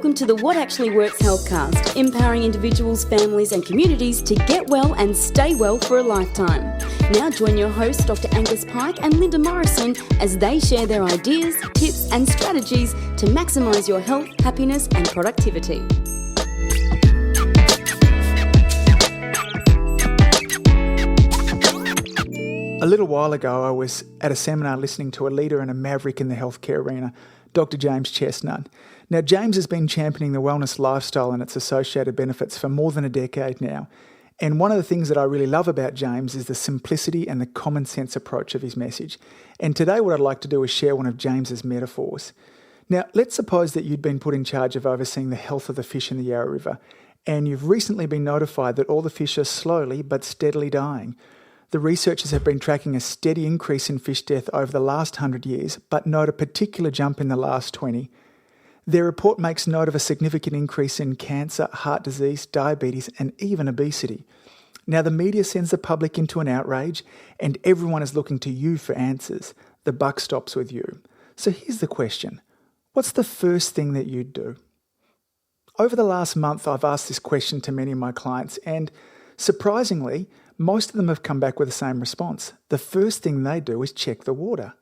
Welcome to the What Actually Works Healthcast, empowering individuals, families and communities to get well and stay well for a lifetime. Now join your hosts Dr. Angus Pyke and Linda Morrison as they share their ideas, tips and strategies to maximise your health, happiness and productivity. A little while ago, I was at a seminar listening to a leader and a maverick in the healthcare arena, Dr. James Chestnut. Now, James has been championing the wellness lifestyle and its associated benefits for more than a decade now. And one of the things that I really love about James is the simplicity and the common sense approach of his message. And today what I'd like to do is share one of James's metaphors. Now, let's suppose that you'd been put in charge of overseeing the health of the fish in the Yarra River, and you've recently been notified that all the fish are slowly but steadily dying. The researchers have been tracking a steady increase in fish death over the last 100 years, but note a particular jump in the last 20. Their report makes note of a significant increase in cancer, heart disease, diabetes, and even obesity. Now, the media sends the public into an outrage, and everyone is looking to you for answers. The buck stops with you. So here's the question. What's the first thing that you'd do? Over the last month, I've asked this question to many of my clients, and surprisingly, most of them have come back with the same response. The first thing they do is check the water.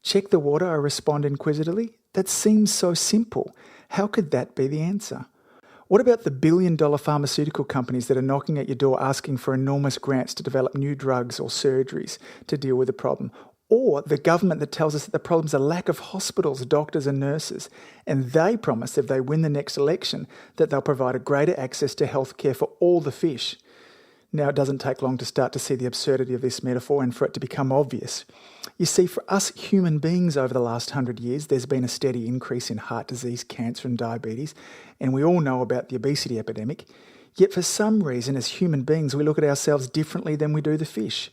Check the water, I respond inquisitively. That seems so simple. How could that be the answer? What about the billion-dollar pharmaceutical companies that are knocking at your door asking for enormous grants to develop new drugs or surgeries to deal with the problem? Or the government that tells us that the problem's a lack of hospitals, doctors and nurses, and they promise if they win the next election that they'll provide a greater access to healthcare for all the fish. Now, it doesn't take long to start to see the absurdity of this metaphor and for it to become obvious. You see, for us human beings over the last 100 years, there's been a steady increase in heart disease, cancer and diabetes, and we all know about the obesity epidemic. Yet for some reason, as human beings, we look at ourselves differently than we do the fish.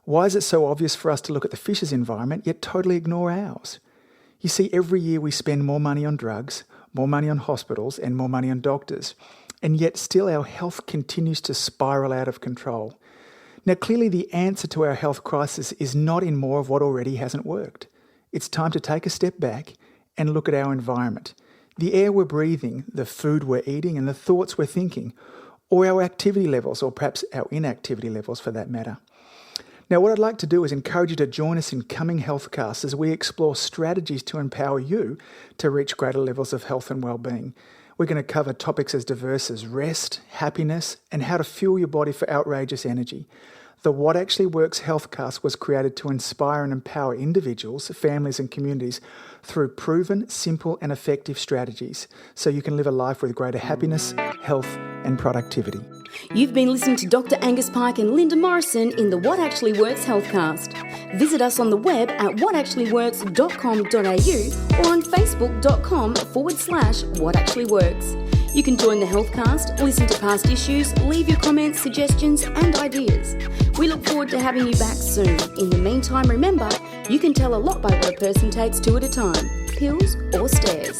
Why is it so obvious for us to look at the fish's environment, yet totally ignore ours? You see, every year we spend more money on drugs, more money on hospitals, and more money on doctors. And yet still our health continues to spiral out of control. Now, clearly the answer to our health crisis is not in more of what already hasn't worked. It's time to take a step back and look at our environment. The air we're breathing, the food we're eating, and the thoughts we're thinking, or our activity levels, or perhaps our inactivity levels for that matter. Now, what I'd like to do is encourage you to join us in coming healthcasts as we explore strategies to empower you to reach greater levels of health and well-being. We're going to cover topics as diverse as rest, happiness, and how to fuel your body for outrageous energy. The What Actually Works Healthcast was created to inspire and empower individuals, families and communities through proven, simple and effective strategies so you can live a life with greater happiness, health and productivity. You've been listening to Dr. Angus Pyke and Linda Morrison in the What Actually Works Healthcast. Visit us on the web at whatactuallyworks.com.au or on facebook.com/whatactuallyworks. You can join the Healthcast, listen to past issues, leave your comments, suggestions and ideas. We look forward to having you back soon. In the meantime, remember, you can tell a lot by what a person takes two at a time, pills or stairs.